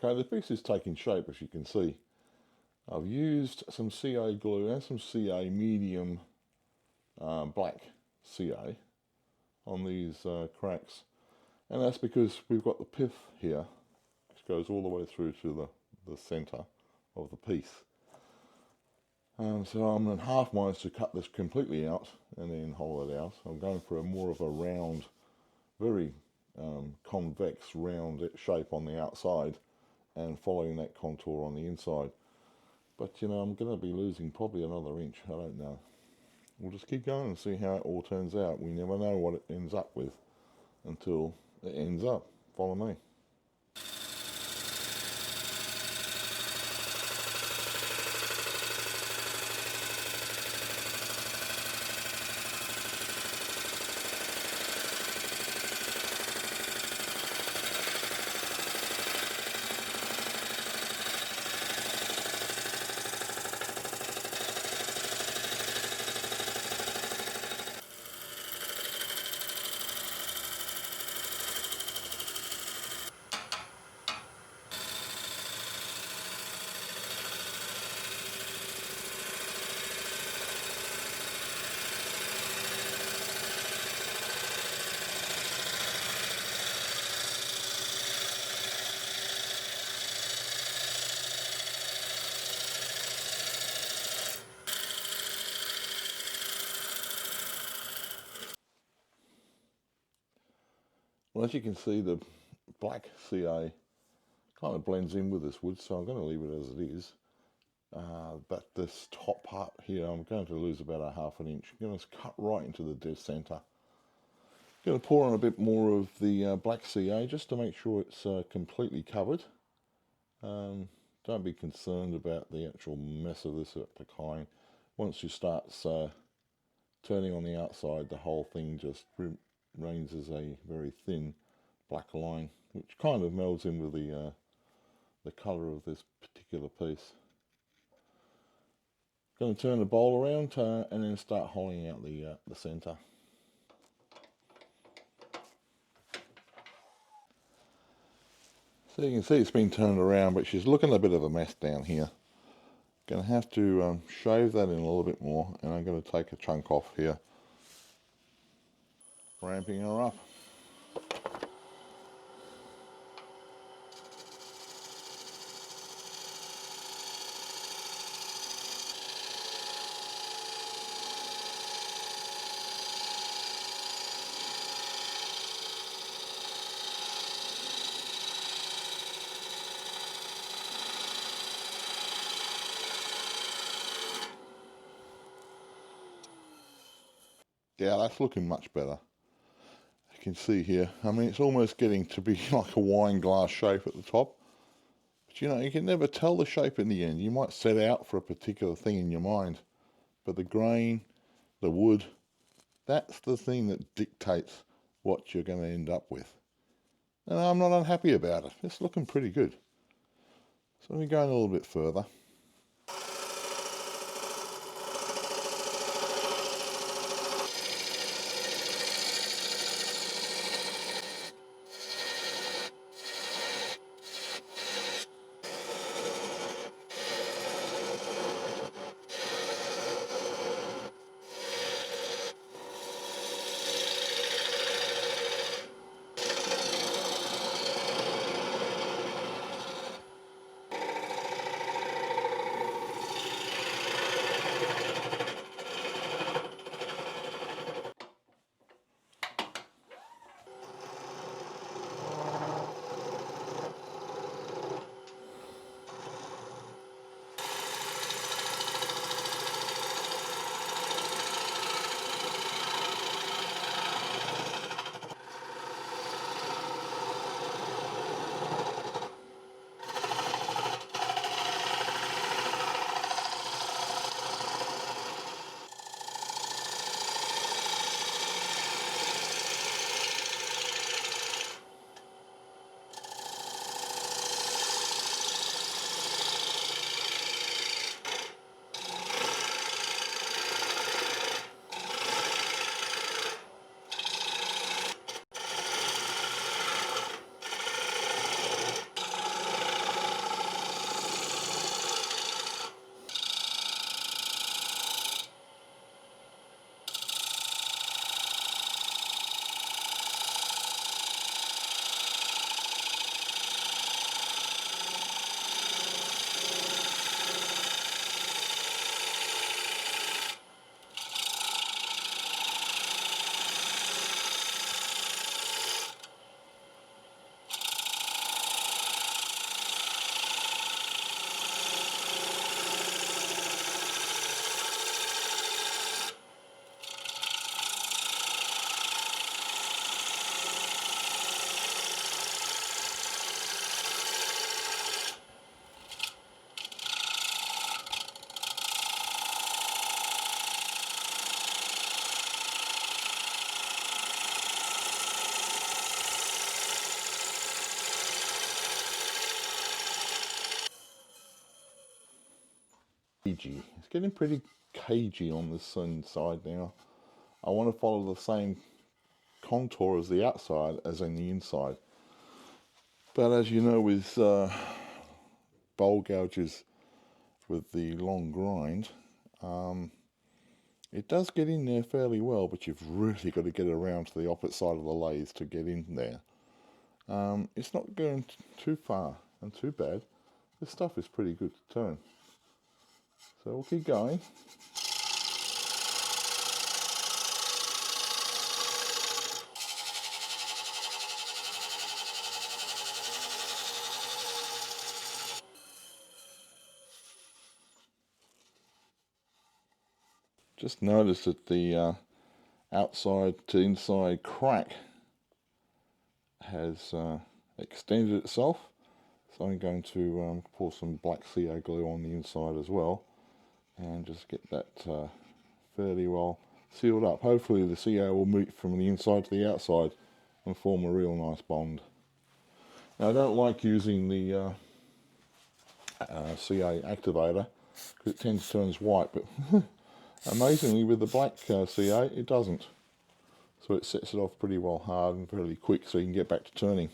Okay, the piece is taking shape, as you can see. I've used some CA glue and some CA medium black CA on these cracks, and that's because we've got the pith here, which goes all the way through to the centre of the piece. So I'm in half minds to cut this completely out and then hollow it out. I'm going for more of a round, very convex round shape on the outside and following that contour on the inside. But you know, I'm going to be losing probably another inch, I don't know. We'll just keep going and see how it all turns out. We never know what it ends up with until it ends up. Follow me. Well, as you can see, the black CA kind of blends in with this wood, so I'm going to leave it as it is. But this top part here, I'm going to lose about a half an inch. I'm going to cut right into the dead centre. Going to pour on a bit more of the black CA just to make sure it's completely covered. Don't be concerned about the actual mess of this applying. Once you start turning on the outside, the whole thing just remains as a very thin black line, which kind of melds in with the colour of this particular piece. Going to turn the bowl around and then start hollowing out the centre. So you can see it's been turned around, but she's looking a bit of a mess down here. Going to have to shave that in a little bit more, and I'm going to take a chunk off here. Ramping her up. Yeah, that's looking much better. You can see here, I mean, it's almost getting to be like a wine glass shape at the top. But you know, you can never tell the shape in the end. You might set out for a particular thing in your mind, but the grain, the wood, that's the thing that dictates what you're going to end up with. And I'm not unhappy about it. It's looking pretty good. So we're going a little bit further. cagey. It's getting pretty cagey on this inside now. I want to follow the same contour as the outside as in the inside. But as you know, with bowl gouges with the long grind, it does get in there fairly well, but you've really got to get around to the opposite side of the lathe to get in there. It's not going too far and too bad. This stuff is pretty good to turn. So we'll keep going. Just noticed that the outside to inside crack has extended itself, so I'm going to pour some black CA glue on the inside as well and just get that fairly well sealed up. Hopefully the CA will meet from the inside to the outside and form a real nice bond. Now I don't like using the CA activator because it tends to turn white, but amazingly with the black CA it doesn't. So it sets it off pretty well hard and fairly quick so you can get back to turning.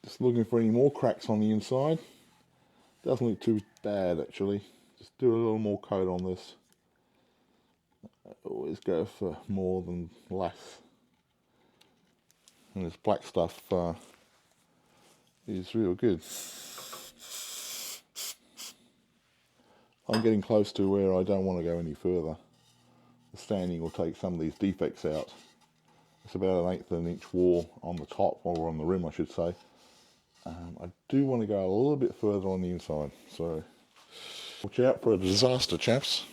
Just looking for any more cracks on the inside. Doesn't look too bad actually. Just do a little more coat on this. Always go for more than less. And this black stuff is real good. I'm getting close to where I don't want to go any further. The sanding will take some of these defects out. It's about 1/8 of an inch wall on the top, or on the rim I should say. I do want to go a little bit further on the inside, so watch out for a disaster, chaps.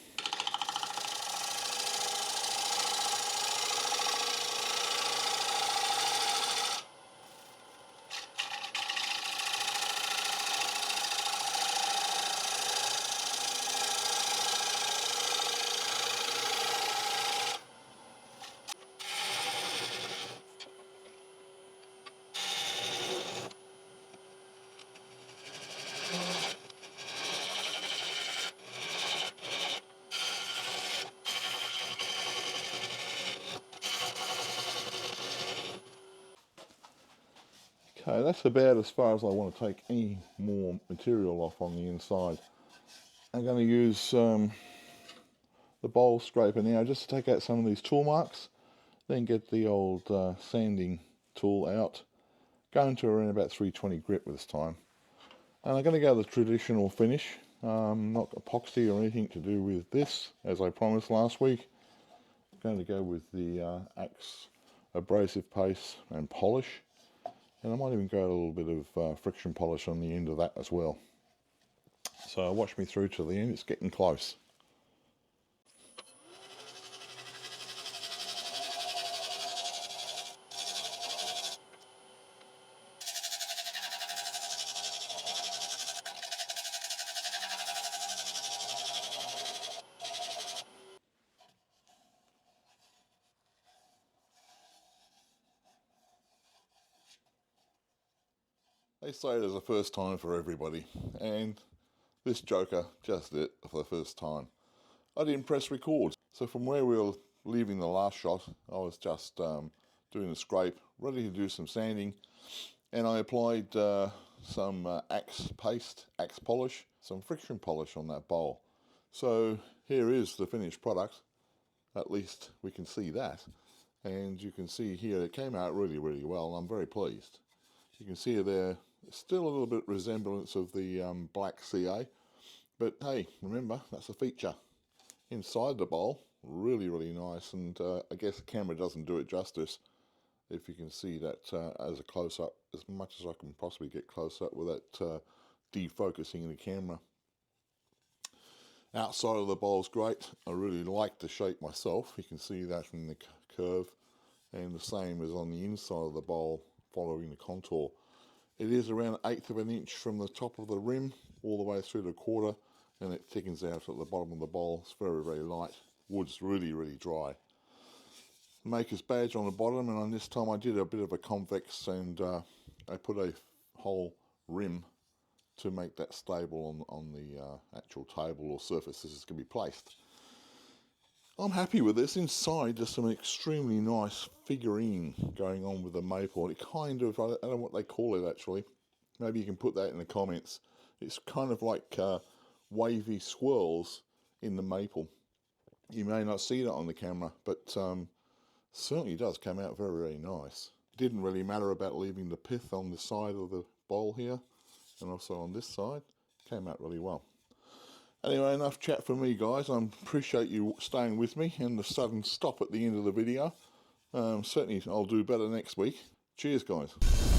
Okay, that's about as far as I want to take any more material off on the inside. I'm going to use the bowl scraper now just to take out some of these tool marks, then get the old sanding tool out, going to around about 320 grit this time. And I'm going to go the traditional finish, not epoxy or anything to do with this, as I promised last week. I'm going to go with the Acks abrasive paste and polish. And I might even go a little bit of friction polish on the end of that as well. So watch me through to the end, it's getting close. They say there's a first time for everybody, and this joker just did it for the first time. I didn't press record, so from where we were leaving the last shot, I was just doing the scrape, ready to do some sanding, and I applied some Acks paste, Acks polish, some friction polish on that bowl. So here is the finished product. At least we can see that, and you can see here it came out really, really well, and I'm very pleased. You can see there, still a little bit resemblance of the black CA, but hey, remember, that's a feature. Inside the bowl, really, really nice, and I guess the camera doesn't do it justice. If you can see that as a close-up, as much as I can possibly get close up without defocusing the camera. Outside of the bowl's great. I really like the shape myself. You can see that in the curve, and the same as on the inside of the bowl, following the contour. It is around 1/8 of an inch from the top of the rim all the way through the quarter, and it thickens out at the bottom of the bowl. It's very, very light. Wood's really, really dry. Maker's badge on the bottom, and on this time I did a bit of a convex, and I put a whole rim to make that stable on the actual table or surface this is going to be placed. I'm happy with this. Inside, there's some extremely nice figurine going on with the maple. It kind of, I don't know what they call it actually. Maybe you can put that in the comments. It's kind of like wavy swirls in the maple. You may not see that on the camera, but certainly does come out very, very nice. Didn't really matter about leaving the pith on the side of the bowl here, and also on this side. Came out really well. Anyway, enough chat for me, guys. I appreciate you staying with me and the sudden stop at the end of the video. Certainly I'll do better next week. Cheers, guys.